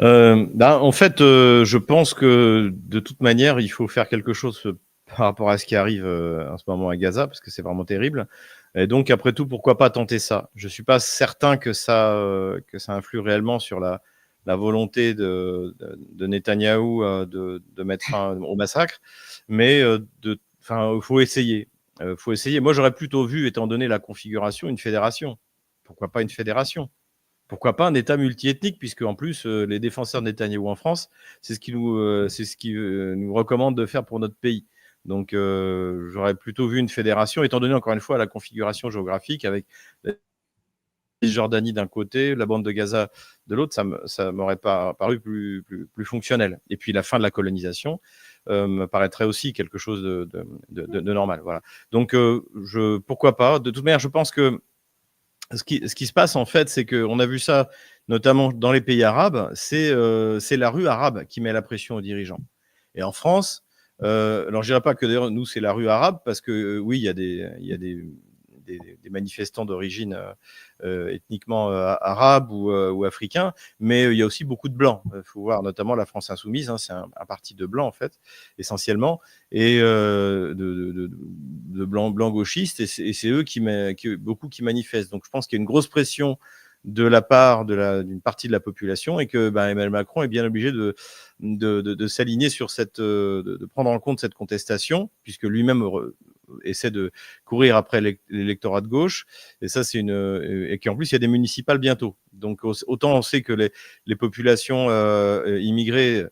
En fait, je pense que de toute manière, il faut faire quelque chose par rapport à ce qui arrive en ce moment à Gaza, parce que c'est vraiment terrible. Et donc, après tout, pourquoi pas tenter ça? Je suis pas certain que ça influe réellement sur la volonté de Netanyahou de mettre fin au massacre, mais enfin, faut essayer. Faut essayer. Moi, j'aurais plutôt vu, étant donné la configuration, une fédération. Pourquoi pas une fédération? Pourquoi pas un État multiethnique, puisque en plus, les défenseurs de Netanyahou en France, c'est ce qu'ils nous recommandent de faire pour notre pays. Donc, j'aurais plutôt vu une fédération, étant donné encore une fois la configuration géographique avec la Cisjordanie d'un côté, la bande de Gaza de l'autre, ça m'aurait pas paru plus fonctionnel. Et puis la fin de la colonisation me paraîtrait aussi quelque chose de normal. Voilà. Donc, pourquoi pas. De toute manière, je pense que ce qui se passe, en fait, c'est qu'on a vu ça notamment dans les pays arabes, c'est la rue arabe qui met la pression aux dirigeants. Et en France, alors je dirais pas que d'ailleurs, nous, c'est la rue arabe, parce que oui, il y a des manifestants d'origine ethniquement arabe ou africain, mais il y a aussi beaucoup de blancs. Il faut voir notamment la France insoumise, hein, c'est un parti de blancs, en fait, essentiellement, et de blancs gauchistes, et c'est eux beaucoup qui manifestent. Donc je pense qu'il y a une grosse pression de la part d'une partie de la population, et que Emmanuel Macron est bien obligé de s'aligner sur de prendre en compte cette contestation, puisque lui-même essaie de courir après l'électorat de gauche, et ça c'est et qu'en plus il y a des municipales bientôt. Donc autant on sait que les populations immigrées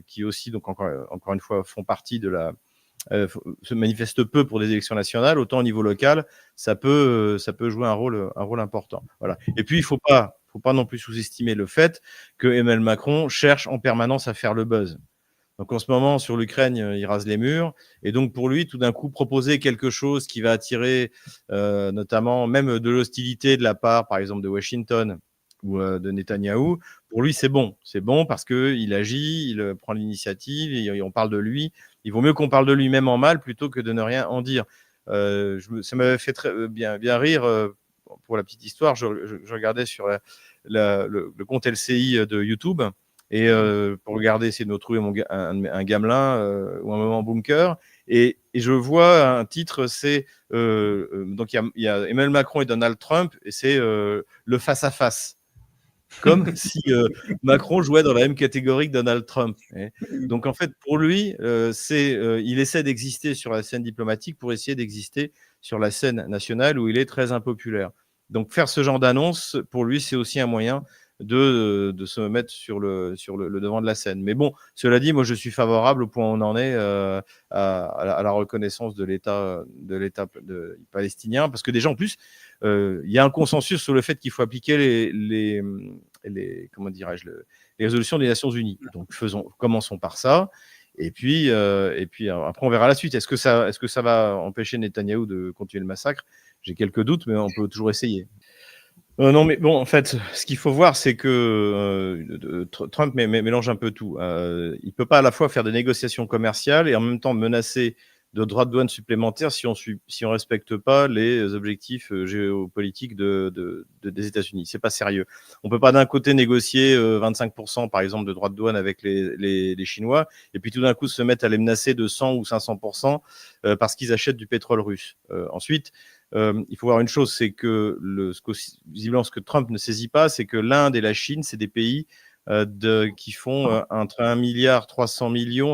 qui aussi donc encore une fois font partie de se manifestent peu pour des élections nationales, autant au niveau local, ça peut jouer un rôle important. Voilà. Et puis, faut pas non plus sous-estimer le fait que Emmanuel Macron cherche en permanence à faire le buzz. Donc en ce moment, sur l'Ukraine, il rase les murs. Et donc pour lui, tout d'un coup, proposer quelque chose qui va attirer notamment même de l'hostilité de la part, par exemple, de Washington ou de Netanyahou, pour lui, c'est bon. C'est bon parce qu'il agit, il prend l'initiative, et on parle de lui. Il vaut mieux qu'on parle de lui-même en mal plutôt que de ne rien en dire. Ça m'avait fait bien rire. Pour la petite histoire, je regardais sur le compte LCI de YouTube, et pour regarder, essayer de me trouver un gamelin ou un moment bunker, et je vois un titre, c'est donc il y a Emmanuel Macron et Donald Trump, et c'est le face à face, comme si Macron jouait dans la même catégorie que Donald Trump. Donc en fait, pour lui, il essaie d'exister sur la scène diplomatique pour essayer d'exister sur la scène nationale où il est très impopulaire. Donc faire ce genre d'annonce, pour lui, c'est aussi un moyen de se mettre sur le devant de la scène. Mais bon, cela dit, moi je suis favorable au point où on en est à la reconnaissance de l'État palestinien, parce que déjà en plus, il y a un consensus sur le fait qu'il faut appliquer comment dirais-je, les résolutions des Nations Unies. Donc commençons par ça. Et puis après, on verra la suite. Est-ce que ça va empêcher Netanyahou de continuer le massacre? J'ai quelques doutes, mais on peut toujours essayer. Non, mais bon, en fait, ce qu'il faut voir, c'est que Trump mélange un peu tout. Il peut pas à la fois faire des négociations commerciales et en même temps menacer de droits de douane supplémentaires si on respecte pas les objectifs géopolitiques des États-Unis. C'est pas sérieux. On peut pas d'un côté négocier 25% par exemple de droits de douane avec les Chinois, et puis tout d'un coup se mettre à les menacer de 100 ou 500% parce qu'ils achètent du pétrole russe. Ensuite, il faut voir une chose, c'est que visiblement ce que Trump ne saisit pas, c'est que l'Inde et la Chine, c'est des pays qui font entre 1,3 milliard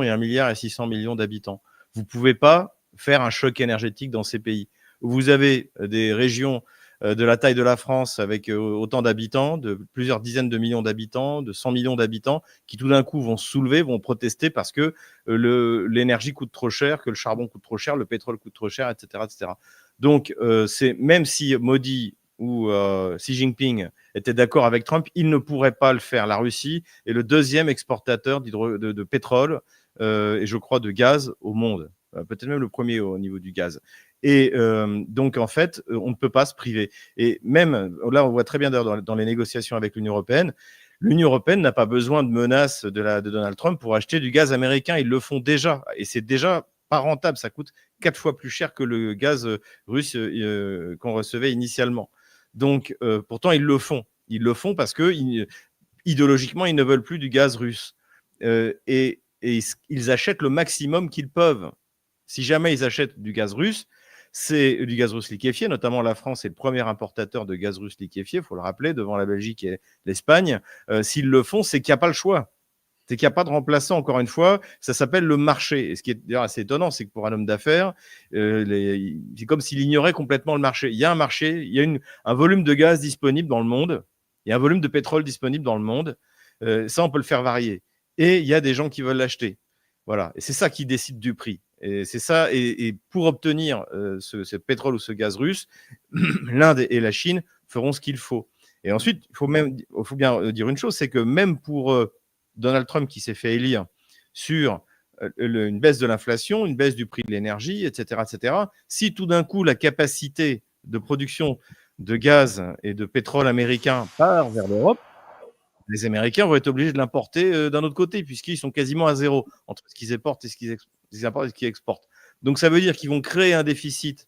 et 1,6 milliard d'habitants. Vous ne pouvez pas faire un choc énergétique dans ces pays. Vous avez des régions de la taille de la France avec autant d'habitants, de plusieurs dizaines de millions d'habitants, de 100 millions d'habitants, qui tout d'un coup vont se soulever, vont protester parce que l'énergie coûte trop cher, que le charbon coûte trop cher, le pétrole coûte trop cher, etc., etc. Donc, même si Modi ou Xi Jinping étaient d'accord avec Trump, ils ne pourraient pas le faire. La Russie est le deuxième exportateur de pétrole et je crois de gaz au monde. Peut-être même le premier au niveau du gaz. Et donc, en fait, on ne peut pas se priver. Et même, là, on voit très bien dans les négociations avec l'Union européenne, l'Union européenne n'a pas besoin de menaces de Donald Trump pour acheter du gaz américain. Ils le font déjà. Et c'est déjà pas rentable. Ça coûte 4 fois plus cher que le gaz russe qu'on recevait initialement. Donc, pourtant, ils le font. Ils le font parce que idéologiquement, ils ne veulent plus du gaz russe. Et ils achètent le maximum qu'ils peuvent. Si jamais ils achètent du gaz russe, c'est du gaz russe liquéfié, notamment la France est le premier importateur de gaz russe liquéfié, il faut le rappeler, devant la Belgique et l'Espagne. S'ils le font, c'est qu'il n'y a pas le choix. C'est qu'il n'y a pas de remplaçant, encore une fois, ça s'appelle le marché. Et ce qui est d'ailleurs assez étonnant, c'est que pour un homme d'affaires, c'est comme s'il ignorait complètement le marché. Il y a un marché, il y a un volume de gaz disponible dans le monde, il y a un volume de pétrole disponible dans le monde, ça on peut le faire varier. Et il y a des gens qui veulent l'acheter. Voilà, et c'est ça qui décide du prix. Et c'est ça, et pour obtenir ce pétrole ou ce gaz russe, l'Inde et la Chine feront ce qu'il faut. Et ensuite, il faut bien dire une chose, c'est que même pour Donald Trump qui s'est fait élire sur une baisse de l'inflation, une baisse du prix de l'énergie, etc., si tout d'un coup la capacité de production de gaz et de pétrole américain part vers l'Europe, les Américains vont être obligés de l'importer d'un autre côté, puisqu'ils sont quasiment à zéro entre ce qu'ils importent et ce qu'ils exportent. Donc ça veut dire qu'ils vont créer un déficit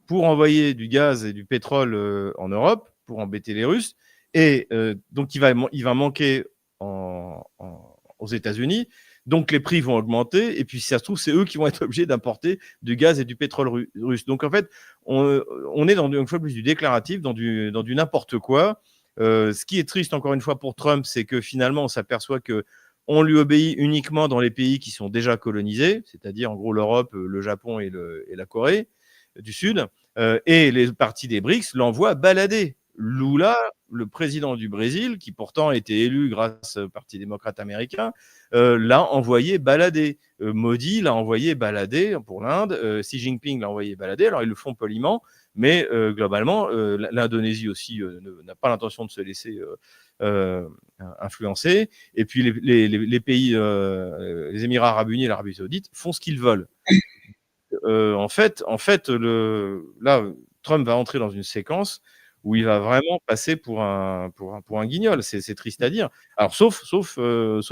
pour envoyer du gaz et du pétrole en Europe, pour embêter les Russes, et donc il va manquer aux États-Unis, donc les prix vont augmenter, et puis si ça se trouve, c'est eux qui vont être obligés d'importer du gaz et du pétrole russe. Donc en fait, on est dans une fois plus du déclaratif, dans du n'importe quoi. Ce qui est triste, encore une fois, pour Trump, c'est que finalement, on s'aperçoit qu'on lui obéit uniquement dans les pays qui sont déjà colonisés, c'est-à-dire en gros l'Europe, le Japon et la Corée du Sud, et les partis des BRICS l'envoient balader. Lula, le président du Brésil, qui pourtant a été élu grâce au Parti démocrate américain, l'a envoyé balader. Modi l'a envoyé balader pour l'Inde. Xi Jinping l'a envoyé balader. Alors, ils le font poliment, mais globalement, l'Indonésie aussi n'a pas l'intention de se laisser influencer. Et puis, les pays, les Émirats arabes unis et l'Arabie saoudite font ce qu'ils veulent. En fait, là, Trump va entrer dans une séquence où il va vraiment passer pour un guignol. C'est triste à dire. Alors, sauf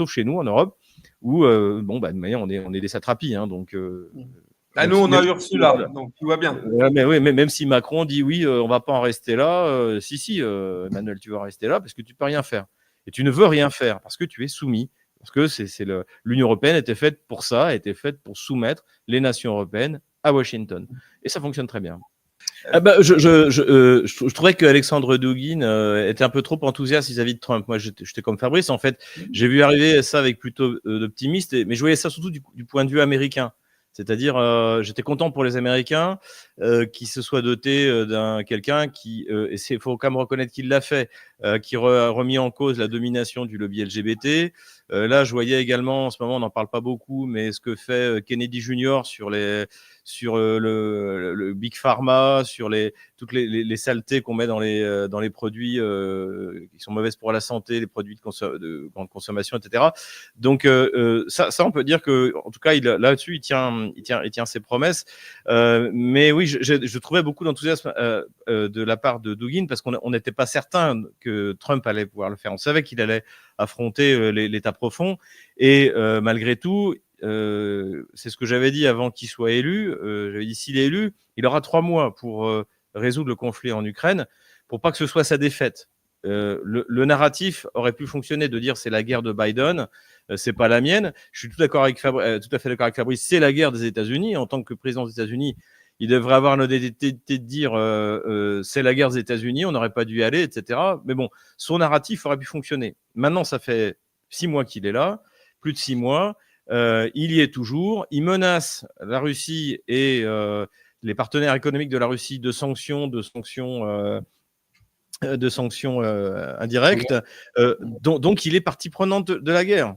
chez nous, en Europe, où, de manière, on est des satrapies. Hein, donc, nous, on a Ursula, donc tout va bien. Mais oui, mais même si Macron dit oui, on ne va pas en rester là, si, Emmanuel, tu vas en rester là parce que tu ne peux rien faire. Et tu ne veux rien faire parce que tu es soumis. Parce que l'Union européenne était faite pour ça, a été faite pour soumettre les nations européennes à Washington. Et ça fonctionne très bien. Je trouvais qu'Alexandre Dugin était un peu trop enthousiaste vis-à-vis de Trump. Moi, j'étais comme Fabrice. En fait, j'ai vu arriver ça avec plutôt d'optimiste, mais je voyais ça surtout du point de vue américain. C'est-à-dire, j'étais content pour les Américains qui se soient dotés d'un quelqu'un qui, et il faut quand même reconnaître qu'il l'a fait, qui a remis en cause la domination du lobby LGBT. Là, je voyais également, en ce moment, on n'en parle pas beaucoup, mais ce que fait Kennedy Jr. sur le Big Pharma, sur toutes les saletés qu'on met dans les produits qui sont mauvaises pour la santé, les produits de grande consommation, etc. Donc ça, on peut dire que, en tout cas, là-dessus, il tient ses promesses. Mais oui, je trouvais beaucoup d'enthousiasme de la part de Dugin parce qu'on n'était pas certain que Trump allait pouvoir le faire. On savait qu'il allait affronter l'État profond et malgré tout, c'est ce que j'avais dit avant qu'il soit élu. J'avais dit s'il est élu, il aura 3 mois pour résoudre le conflit en Ukraine, pour pas que ce soit sa défaite. Le narratif aurait pu fonctionner de dire c'est la guerre de Biden, c'est pas la mienne. Je suis tout à fait d'accord avec Fabrice. C'est la guerre des États-Unis. En tant que président des États-Unis, il devrait avoir l'honnêteté de dire c'est la guerre des États-Unis, on n'aurait pas dû y aller, etc. Mais bon, son narratif aurait pu fonctionner. Maintenant, ça fait 6 mois qu'il est là, plus de 6 mois. Il y est toujours. Il menace la Russie et les partenaires économiques de la Russie de sanctions indirectes. Donc, il est partie prenante de la guerre.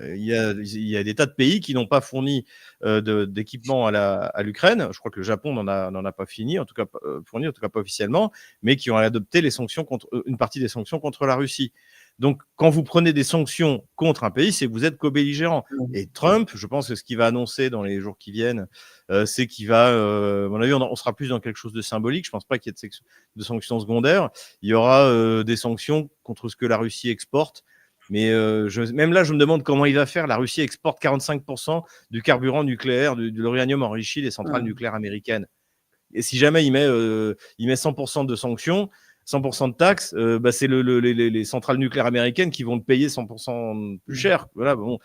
Il y a des tas de pays qui n'ont pas fourni d'équipement à l'Ukraine. Je crois que le Japon n'en a pas fourni, en tout cas pas officiellement, mais qui ont adopté une partie des sanctions contre la Russie. Donc, quand vous prenez des sanctions contre un pays, c'est que vous êtes co-belligérant. Et Trump, je pense que ce qu'il va annoncer dans les jours qui viennent, c'est qu'il va, à mon avis, on sera plus dans quelque chose de symbolique. Je ne pense pas qu'il y ait de sanctions secondaires. Il y aura des sanctions contre ce que la Russie exporte. Mais même là, je me demande comment il va faire. La Russie exporte 45% du carburant nucléaire, de l'uranium enrichi des centrales nucléaires américaines. Et si jamais il met 100% de sanctions, 100% de taxes, c'est les centrales nucléaires américaines qui vont le payer 100% plus cher. Voilà, bon.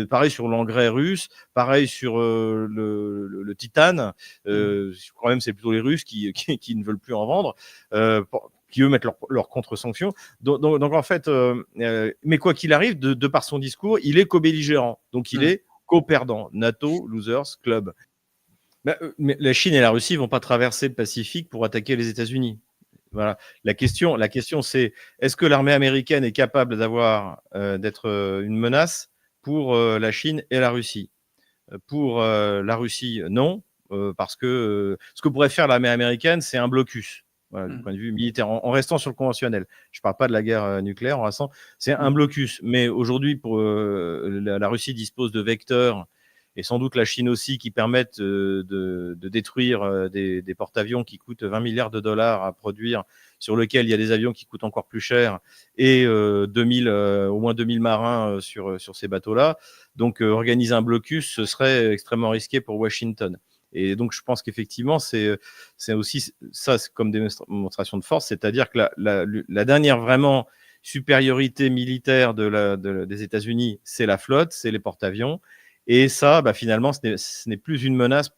Pareil sur l'engrais russe, pareil sur le titane. Je crois même que c'est plutôt les Russes qui ne veulent plus en vendre, qui eux mettent leurs contre-sanctions. Donc en fait, mais quoi qu'il arrive, de par son discours, il est co-belligérant. Donc il est co-perdant. NATO, losers, club. Mais la Chine et la Russie ne vont pas traverser le Pacifique pour attaquer les États-Unis. Voilà. La question, c'est est-ce que l'armée américaine est capable d'être une menace pour la Chine et la Russie? Pour la Russie, non, parce que ce que pourrait faire l'armée américaine, c'est un blocus. Voilà, du point de vue militaire, en restant sur le conventionnel. Je ne parle pas de la guerre nucléaire, en restant, c'est un blocus. Mais aujourd'hui, la Russie dispose de vecteurs, et sans doute la Chine aussi, qui permettent de détruire des porte-avions qui coûtent 20 milliards de dollars à produire, sur lesquels il y a des avions qui coûtent encore plus cher, et au moins 2000 marins sur ces bateaux-là. Donc, organiser un blocus, ce serait extrêmement risqué pour Washington. Et donc, je pense qu'effectivement, c'est aussi ça, comme démonstration de force, c'est-à-dire que la dernière vraiment supériorité militaire des États-Unis, c'est la flotte, c'est les porte-avions. Et ça, finalement, ce n'est plus une menace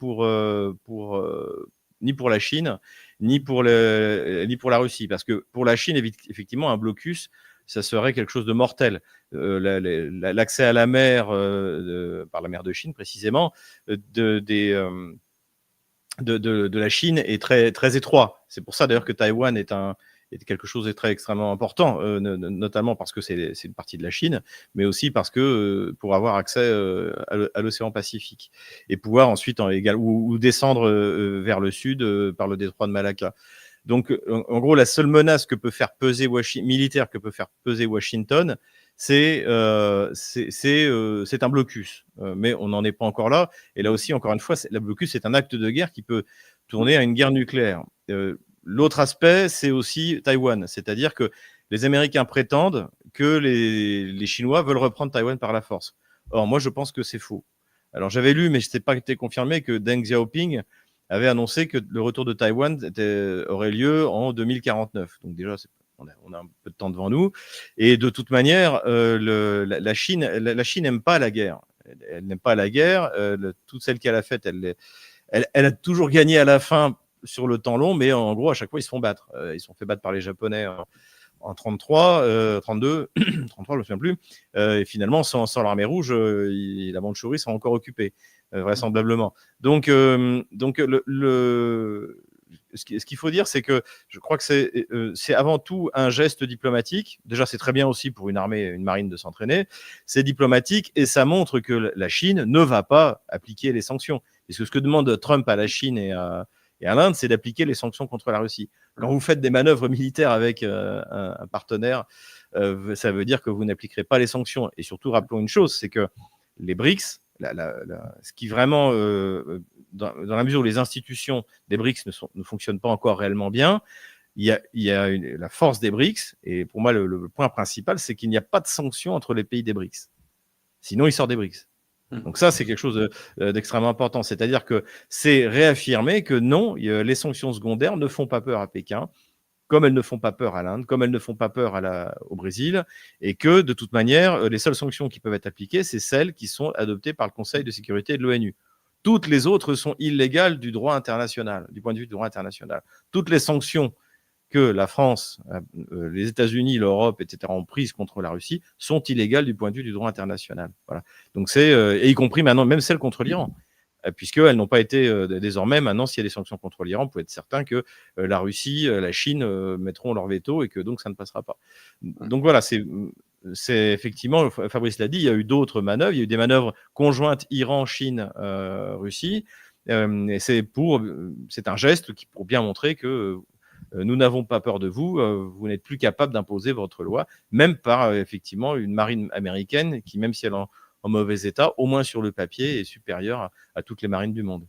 ni pour la Chine, ni pour la Russie. Parce que pour la Chine, effectivement, un blocus, ça serait quelque chose de mortel. L'accès à la mer, par la mer de Chine précisément, de la Chine est très, très étroit. C'est pour ça d'ailleurs que Taïwan est quelque chose de très extrêmement important, notamment parce que c'est une partie de la Chine, mais aussi parce que pour avoir accès à l'océan Pacifique et pouvoir ensuite ou descendre vers le sud par le détroit de Malacca. Donc, en gros, la seule menace que peut faire peser militaire que peut faire peser Washington, c'est un blocus. Mais on n'en est pas encore là. Et là aussi, encore une fois, le blocus, c'est un acte de guerre qui peut tourner à une guerre nucléaire. L'autre aspect, c'est aussi Taïwan. C'est-à-dire que les Américains prétendent que les Chinois veulent reprendre Taïwan par la force. Or, moi, je pense que c'est faux. Alors, j'avais lu, mais ce n'était pas été confirmé, que Deng Xiaoping avait annoncé que le retour de Taïwan aurait lieu en 2049. Donc déjà, on a un peu de temps devant nous. Et de toute manière, la Chine n'aime pas la guerre. Elle n'aime pas la guerre. Toutes celles qu'elle a faites, elle a toujours gagné à la fin sur le temps long, mais en gros, à chaque fois, ils se font battre. Ils se sont fait battre par les Japonais en 33, 32, 33, je me souviens plus. Et finalement, sans l'armée rouge, la Mandchourie sera encore occupée, vraisemblablement. Donc ce qu'il faut dire, c'est que je crois que c'est avant tout un geste diplomatique. Déjà, c'est très bien aussi pour une armée, une marine de s'entraîner. C'est diplomatique et ça montre que la Chine ne va pas appliquer les sanctions. Parce que ce que demande Trump à la Chine et à l'Inde, c'est d'appliquer les sanctions contre la Russie. Quand vous faites des manœuvres militaires avec un partenaire, ça veut dire que vous n'appliquerez pas les sanctions. Et surtout, rappelons une chose, c'est que les BRICS, ce qui vraiment, dans la mesure où les institutions des BRICS ne fonctionnent pas encore réellement bien, il y a la force des BRICS, et pour moi, le point principal, c'est qu'il n'y a pas de sanctions entre les pays des BRICS. Sinon, ils sortent des BRICS. Donc ça, c'est quelque chose d'extrêmement important. C'est-à-dire que c'est réaffirmer que non, les sanctions secondaires ne font pas peur à Pékin, comme elles ne font pas peur à l'Inde, comme elles ne font pas peur au Brésil, et que de toute manière, les seules sanctions qui peuvent être appliquées, c'est celles qui sont adoptées par le Conseil de sécurité de l'ONU. Toutes les autres sont illégales du droit international, du point de vue du droit international. Toutes les sanctions que la France, les États-Unis, l'Europe, etc., ont prises contre la Russie sont illégales du point de vue du droit international. Voilà. Donc et y compris maintenant, même celles contre l'Iran, puisqu'elles n'ont pas été désormais. Maintenant, s'il y a des sanctions contre l'Iran, vous pouvez être certain que la Russie, la Chine mettront leur veto et que donc ça ne passera pas. Donc voilà, c'est effectivement, Fabrice l'a dit, il y a eu d'autres manœuvres. Il y a eu des manœuvres conjointes Iran, Chine, Russie. Et c'est un geste pour bien montrer que nous n'avons pas peur de vous, vous n'êtes plus capable d'imposer votre loi, même par effectivement une marine américaine qui, même si elle est en mauvais état, au moins sur le papier, est supérieure à toutes les marines du monde.